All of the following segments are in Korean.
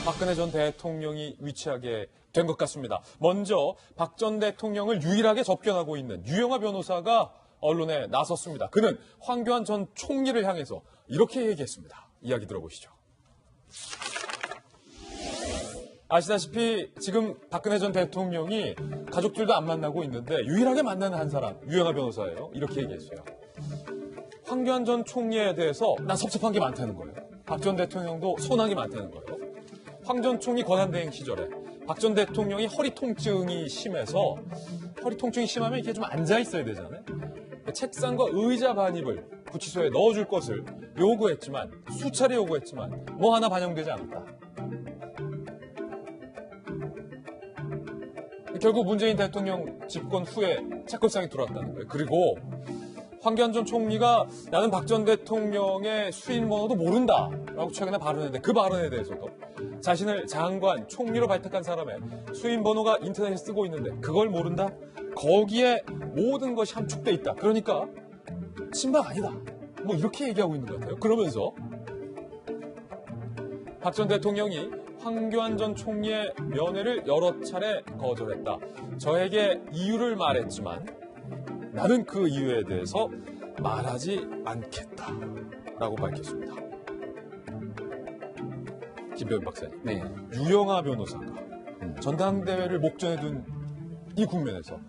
박근혜 전 대통령이 위치하게 된 것 같습니다. 먼저 박 전 대통령을 유일하게 접견하고 있는 유영하 변호사가 언론에 나섰습니다. 그는 황교안 전 총리를 향해서 이렇게 얘기했습니다. 이야기 들어보시죠. 아시다시피 지금 박근혜 전 대통령이 가족들도 안 만나고 있는데 유일하게 만나는 한 사람, 유영하 변호사예요. 이렇게 얘기했어요. 황교안 전 총리에 대해서 난 섭섭한 게 많다는 거예요. 박 전 대통령도 손한 게 많다는 거예요. 황 전 총리 권한대행 시절에 박 전 대통령이 허리 통증이 심해서 허리 통증이 심하면 이렇게 좀 앉아 있어야 되잖아요. 책상과 의자 반입을 구치소에 넣어줄 것을 요구했지만 수차례 요구했지만 뭐 하나 반영되지 않았다. 결국 문재인 대통령 집권 후에 채권상이 들어왔다는 거예요. 그리고 황교안 전 총리가 나는 박 전 대통령의 수인 번호도 모른다라고 최근에 발언했는데 그 발언에 대해서도 자신을 장관, 총리로 발탁한 사람의 수인 번호가 인터넷에 쓰고 있는데 그걸 모른다? 거기에 모든 것이 함축돼 있다. 그러니까 친박 아니다. 뭐 이렇게 얘기하고 있는 것 같아요. 그러면서 박 전 대통령이 황교안 전 총리의 면회를 여러 차례 거절했다. 저에게 이유를 말했지만 나는 그 이유에 대해서 말하지 않겠다라고 밝혔습니다. 김병현 박사님, 네. 유영하 변호사가 전당대회를 목전에 둔 이 국면에서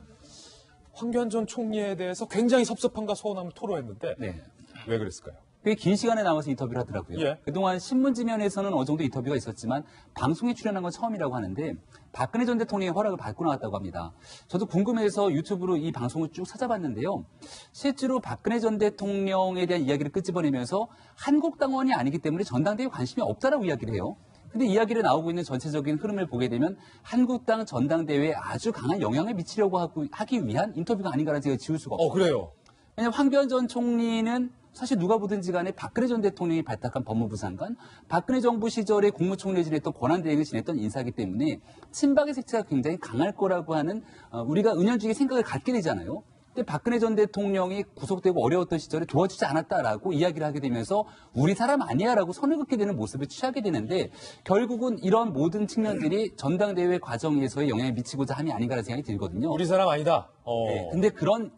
황교안 전 총리에 대해서 굉장히 섭섭함과 서운함을 토로했는데 네. 왜 그랬을까요? 꽤 긴 시간에 나와서 인터뷰를 하더라고요. 예. 그동안 신문지면에서는 어느 정도 인터뷰가 있었지만 방송에 출연한 건 처음이라고 하는데 박근혜 전 대통령의 허락을 받고 나왔다고 합니다. 저도 궁금해서 유튜브로 이 방송을 쭉 찾아봤는데요. 실제로 박근혜 전 대통령에 대한 이야기를 끄집어내면서 한국당원이 아니기 때문에 전당대회에 관심이 없다라고 이야기를 해요. 근데 이야기를 나오고 있는 전체적인 흐름을 보게 되면 한국당 전당대회에 아주 강한 영향을 미치려고 하기 위한 인터뷰가 아닌가라는 생각이 지울 수가 없어요. 그래요. 왜냐하면 황교안 전 총리는 사실 누가 보든지 간에 박근혜 전 대통령이 발탁한 법무부 장관, 박근혜 정부 시절에 국무총리를 지냈던 권한대행을 지냈던 인사이기 때문에 친박의 색채가 굉장히 강할 거라고 하는 우리가 은연중에 생각을 갖게 되잖아요. 근데 박근혜 전 대통령이 구속되고 어려웠던 시절에 도와주지 않았다라고 이야기를 하게 되면서 우리 사람 아니야라고 선을 긋게 되는 모습을 취하게 되는데 결국은 이런 모든 측면들이 전당대회 과정에서의 영향을 미치고자 함이 아닌가라는 생각이 들거든요. 우리 사람 아니다. 네, 근데 그런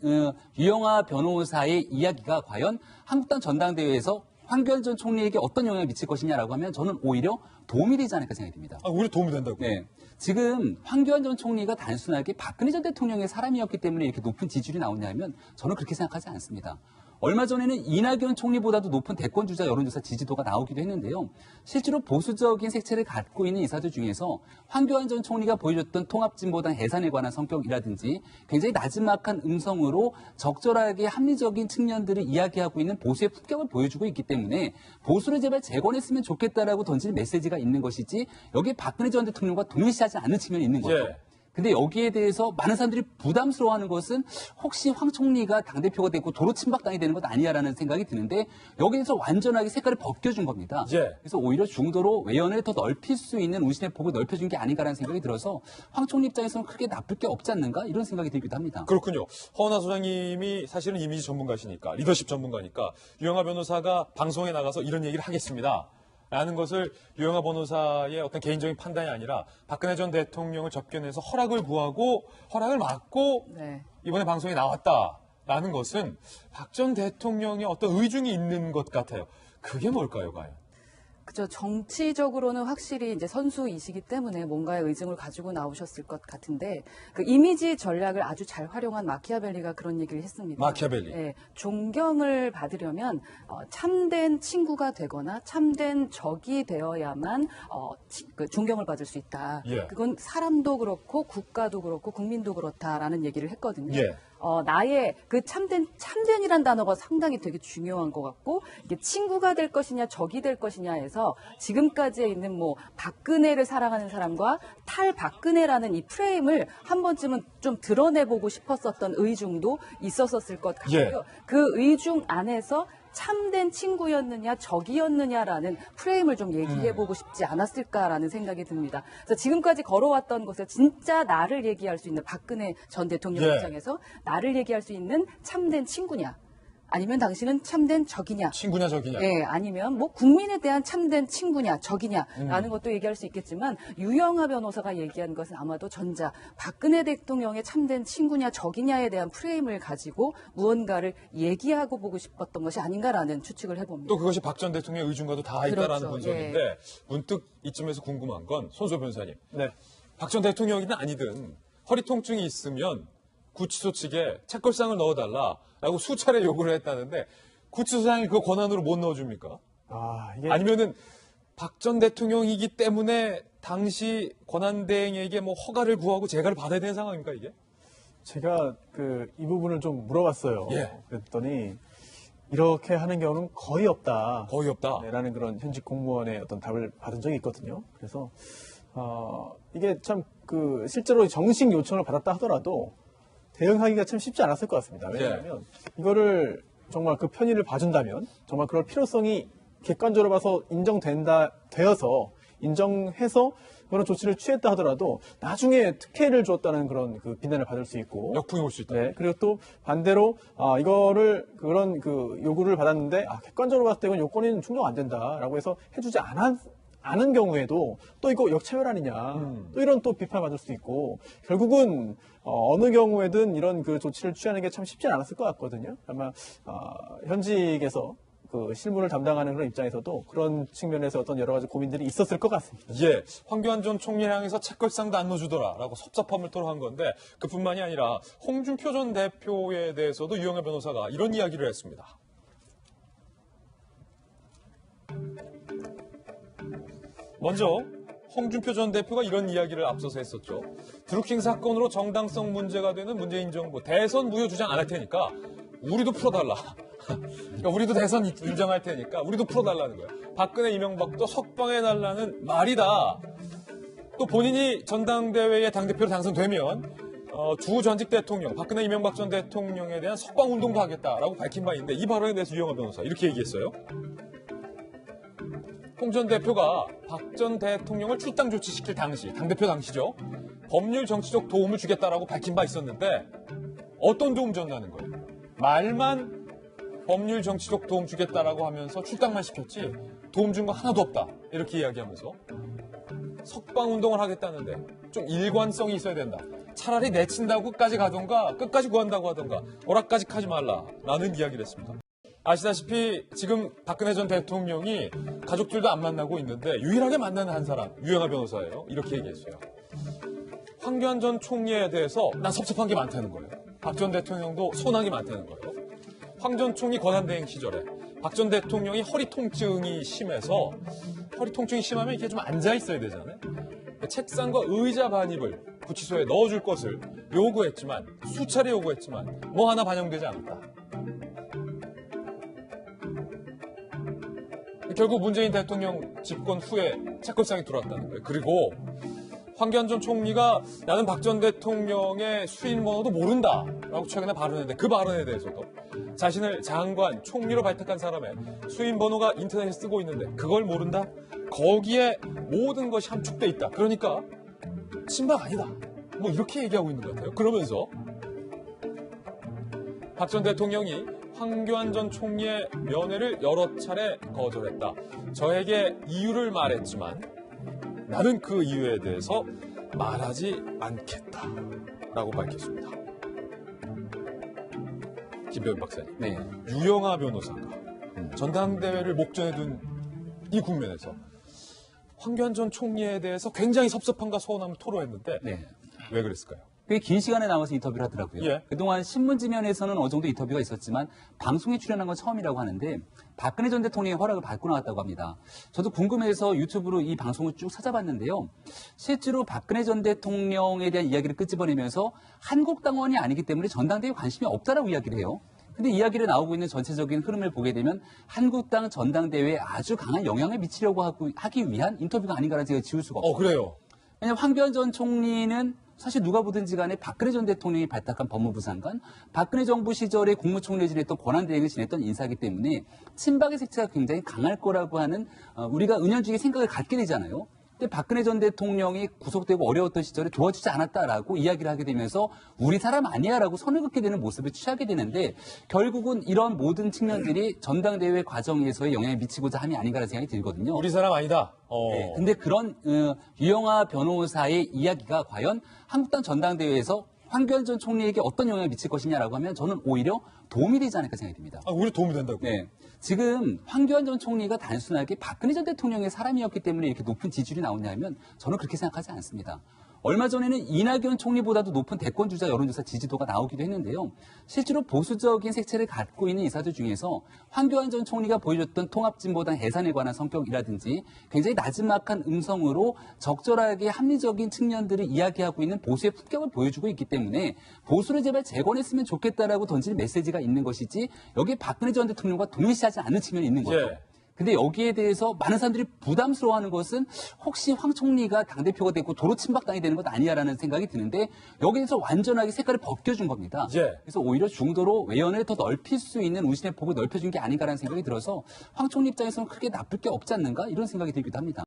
유영하 변호사의 이야기가 과연 한국당 전당대회에서 황교안 전 총리에게 어떤 영향을 미칠 것이냐라고 하면 저는 오히려 도움이 되지 않을까 생각이 듭니다. 오히려 도움이 된다고요? 네. 지금 황교안 전 총리가 단순하게 박근혜 전 대통령의 사람이었기 때문에 이렇게 높은 지지율이 나오냐면 저는 그렇게 생각하지 않습니다. 얼마 전에는 이낙연 총리보다도 높은 대권주자 여론조사 지지도가 나오기도 했는데요. 실제로 보수적인 색채를 갖고 있는 인사들 중에서 황교안 전 총리가 보여줬던 통합진보당 해산에 관한 성격이라든지 굉장히 나지막한 음성으로 적절하게 합리적인 측면들을 이야기하고 있는 보수의 품격을 보여주고 있기 때문에 보수를 제발 재건했으면 좋겠다라고 던지는 메시지가 있는 것이지 여기에 박근혜 전 대통령과 동일시하지 않는 측면이 있는 거죠. 예. 근데 여기에 대해서 많은 사람들이 부담스러워하는 것은 혹시 황 총리가 당대표가 되고 도로 침박당이 되는 것 아니냐라는 생각이 드는데 여기에서 완전하게 색깔을 벗겨준 겁니다. 예. 그래서 오히려 중도로 외연을 더 넓힐 수 있는 운신의 폭을 넓혀준 게 아닌가라는 생각이 들어서 황 총리 입장에서는 크게 나쁠 게 없지 않는가 이런 생각이 들기도 합니다. 그렇군요. 허은하 소장님이 사실은 이미지 전문가시니까 리더십 전문가니까 유영하 변호사가 방송에 나가서 이런 얘기를 하겠습니다. 라는 것을 유영하 변호사의 어떤 개인적인 판단이 아니라 박근혜 전 대통령을 접견해서 허락을 구하고 허락을 받고 네. 이번에 방송에 나왔다라는 것은 박 전 대통령의 어떤 의중이 있는 것 같아요. 그게 뭘까요, 과연? 그죠. 정치적으로는 확실히 이제 선수이시기 때문에 뭔가의 의중을 가지고 나오셨을 것 같은데 그 이미지 전략을 아주 잘 활용한 마키아벨리가 그런 얘기를 했습니다. 마키아벨리. 네, 존경을 받으려면 참된 친구가 되거나 참된 적이 되어야만 그 존경을 받을 수 있다. 예. 그건 사람도 그렇고 국가도 그렇고 국민도 그렇다라는 얘기를 했거든요. 예. 나의 그 참된이란 단어가 상당히 되게 중요한 것 같고, 이게 친구가 될 것이냐, 적이 될 것이냐 해서 지금까지 있는 뭐, 박근혜를 사랑하는 사람과 탈박근혜라는 이 프레임을 한 번쯤은 좀 드러내보고 싶었었던 의중도 있었을 것 같고요. 예. 그 의중 안에서 참된 친구였느냐 적이었느냐라는 프레임을 좀 얘기해보고 싶지 않았을까라는 생각이 듭니다. 그래서 지금까지 걸어왔던 것을 진짜 나를 얘기할 수 있는 박근혜 전 대통령 예. 입장에서 나를 얘기할 수 있는 참된 친구냐 아니면 당신은 참된 적이냐? 친구냐 적이냐. 예, 아니면 뭐 국민에 대한 참된 친구냐, 적이냐라는 것도 얘기할 수 있겠지만 유영하 변호사가 얘기한 것은 아마도 전자, 박근혜 대통령의 참된 친구냐, 적이냐에 대한 프레임을 가지고 무언가를 얘기하고 보고 싶었던 것이 아닌가라는 추측을 해봅니다. 또 그것이 박 전 대통령의 의중과도 다 있다라는 그렇죠. 분석인데 문득 이쯤에서 궁금한 건 손소 변호사님. 네. 박 전 대통령이든 아니든 허리 통증이 있으면 구치소 측에 책걸상을 넣어달라라고 수차례 요구를 했다는데 구치소장이 그 권한으로 못 넣어줍니까? 이게 아니면은 박 전 대통령이기 때문에 당시 권한대행에게 뭐 허가를 구하고 재가를 받아야 되는 상황입니까 이게? 제가 이 부분을 좀 물어봤어요. 예. 그랬더니 이렇게 하는 경우는 거의 없다. 거의 없다. 라는 그런 현직 공무원의 어떤 답을 받은 적이 있거든요. 그래서 이게 참 실제로 정식 요청을 받았다 하더라도 대응하기가 참 쉽지 않았을 것 같습니다. 왜냐하면 이거를 정말 그 편의를 봐준다면 정말 그럴 필요성이 객관적으로 봐서 되어서 인정해서 그런 조치를 취했다 하더라도 나중에 특혜를 주었다는 그런 비난을 받을 수 있고 역풍이 올 수 있다. 네, 그리고 또 반대로 그런 요구를 받았는데 객관적으로 봤을 때 이건 요건이 충족 안 된다라고 해서 해주지 않은 경우에도 또 이거 역차별 아니냐 또 이런 또 비판을 받을 수 있고 결국은 어느 경우에든 이런 조치를 취하는 게 참 쉽지 않았을 것 같거든요. 아마 현직에서 실무를 담당하는 그런 입장에서도 그런 측면에서 어떤 여러 가지 고민들이 있었을 것 같습니다. 예, 황교안 전 총리 향해서 책걸상도 안 넣어주더라라고 섭섭함을 토로한 건데 그뿐만이 아니라 홍준표 전 대표에 대해서도 유영하 변호사가 이런 이야기를 했습니다. 먼저 홍준표 전 대표가 이런 이야기를 앞서서 했었죠. 드루킹 사건으로 정당성 문제가 되는 문재인 정부 대선 무효 주장 안 할 테니까 우리도 풀어달라. 그러니까 우리도 대선 인정할 테니까 우리도 풀어달라는 거예요. 박근혜 이명박도 석방해달라는 말이다. 또 본인이 전당대회에 당대표로 당선되면 주 전직 대통령 박근혜 이명박 전 대통령에 대한 석방운동도 하겠다라고 밝힌 바 있는데 이 발언에 대해서 유영하 변호사 이렇게 얘기했어요. 홍 전 대표가 박 전 대통령을 출당 조치시킬 당시, 당대표 당시죠. 법률 정치적 도움을 주겠다라고 밝힌 바 있었는데 어떤 도움 줬나는 거예요. 말만 법률 정치적 도움 주겠다라고 하면서 출당만 시켰지 도움 준 거 하나도 없다. 이렇게 이야기하면서 석방운동을 하겠다는데 좀 일관성이 있어야 된다. 차라리 내친다고 끝까지 가던가 끝까지 구한다고 하던가 오락까지 하지 말라라는 이야기를 했습니다. 아시다시피 지금 박근혜 전 대통령이 가족들도 안 만나고 있는데 유일하게 만나는 한 사람 유영하 변호사예요. 이렇게 얘기했어요. 황교안 전 총리에 대해서 난 섭섭한 게 많다는 거예요. 박 전 대통령도 소난 게 많다는 거예요. 황 전 총리 권한대행 시절에 박 전 대통령이 허리 통증이 심해서 허리 통증이 심하면 이렇게 좀 앉아 있어야 되잖아요. 책상과 의자 반입을 구치소에 넣어줄 것을 요구했지만 수차례 요구했지만 뭐 하나 반영되지 않았다. 결국 문재인 대통령 집권 후에 책걸상이 들어왔다는 거예요. 그리고 황교안 전 총리가 나는 박 전 대통령의 수인 번호도 모른다라고 최근에 발언했는데 그 발언에 대해서도 자신을 장관, 총리로 발탁한 사람의 수인 번호가 인터넷에 쓰고 있는데 그걸 모른다? 거기에 모든 것이 함축돼 있다. 그러니까 친박 아니다. 뭐 이렇게 얘기하고 있는 것 같아요. 그러면서 박 전 대통령이 황교안 전 총리의 면회를 여러 차례 거절했다. 저에게 이유를 말했지만 나는 그 이유에 대해서 말하지 않겠다라고 밝혔습니다. 김병현 박사님, 네. 유영하 변호사가 전당대회를 목전에 둔 이 국면에서 황교안 전 총리에 대해서 굉장히 섭섭함과 서운함을 토로했는데 네. 왜 그랬을까요? 꽤 긴 시간에 나와서 인터뷰를 하더라고요. 예. 그동안 신문지면에서는 어느 정도 인터뷰가 있었지만 방송에 출연한 건 처음이라고 하는데 박근혜 전 대통령의 허락을 받고 나왔다고 합니다. 저도 궁금해서 유튜브로 이 방송을 쭉 찾아봤는데요. 실제로 박근혜 전 대통령에 대한 이야기를 끄집어내면서 한국당원이 아니기 때문에 전당대회에 관심이 없다라고 이야기를 해요. 근데 이야기를 나오고 있는 전체적인 흐름을 보게 되면 한국당 전당대회에 아주 강한 영향을 미치려고 하기 위한 인터뷰가 아닌가라는 제가 지울 수가 없어요. 그래요. 왜냐하면 황교안 전 총리는 사실 누가 보든지 간에 박근혜 전 대통령이 발탁한 법무부 장관, 박근혜 정부 시절에 국무총리를 지냈던 권한대행을 지냈던 인사이기 때문에 친박의 색채가 굉장히 강할 거라고 하는 우리가 은연중에 생각을 갖게 되잖아요. 근데 박근혜 전 대통령이 구속되고 어려웠던 시절에 도와주지 않았다라고 이야기를 하게 되면서 우리 사람 아니야라고 선을 긋게 되는 모습을 취하게 되는데 결국은 이런 모든 측면들이 전당대회 과정에서의 영향을 미치고자 함이 아닌가라는 생각이 들거든요. 우리 사람 아니다. 네, 근데 그런 유영하 변호사의 이야기가 과연 한국당 전당대회에서 황교안 전 총리에게 어떤 영향을 미칠 것이냐라고 하면 저는 오히려 도움이 되지 않을까 생각이 듭니다. 아, 오히려 도움이 된다고요? 네. 지금 황교안 전 총리가 단순하게 박근혜 전 대통령의 사람이었기 때문에 이렇게 높은 지지율이 나오냐면 저는 그렇게 생각하지 않습니다. 얼마 전에는 이낙연 총리보다도 높은 대권주자 여론조사 지지도가 나오기도 했는데요. 실제로 보수적인 색채를 갖고 있는 인사들 중에서 황교안 전 총리가 보여줬던 통합진보당 해산에 관한 성격이라든지 굉장히 나지막한 음성으로 적절하게 합리적인 측면들을 이야기하고 있는 보수의 품격을 보여주고 있기 때문에 보수를 제발 재건했으면 좋겠다라고 던지는 메시지가 있는 것이지 여기에 박근혜 전 대통령과 동일시하지 않는 측면이 있는 거죠. 예. 근데 여기에 대해서 많은 사람들이 부담스러워하는 것은 혹시 황 총리가 당대표가 되고 도로 침박당이 되는 것 아니냐라는 생각이 드는데 여기에서 완전하게 색깔을 벗겨준 겁니다. 예. 그래서 오히려 중도로 외연을 더 넓힐 수 있는 운신의 폭을 넓혀준 게 아닌가라는 생각이 들어서 황 총리 입장에서는 크게 나쁠 게 없지 않는가 이런 생각이 들기도 합니다.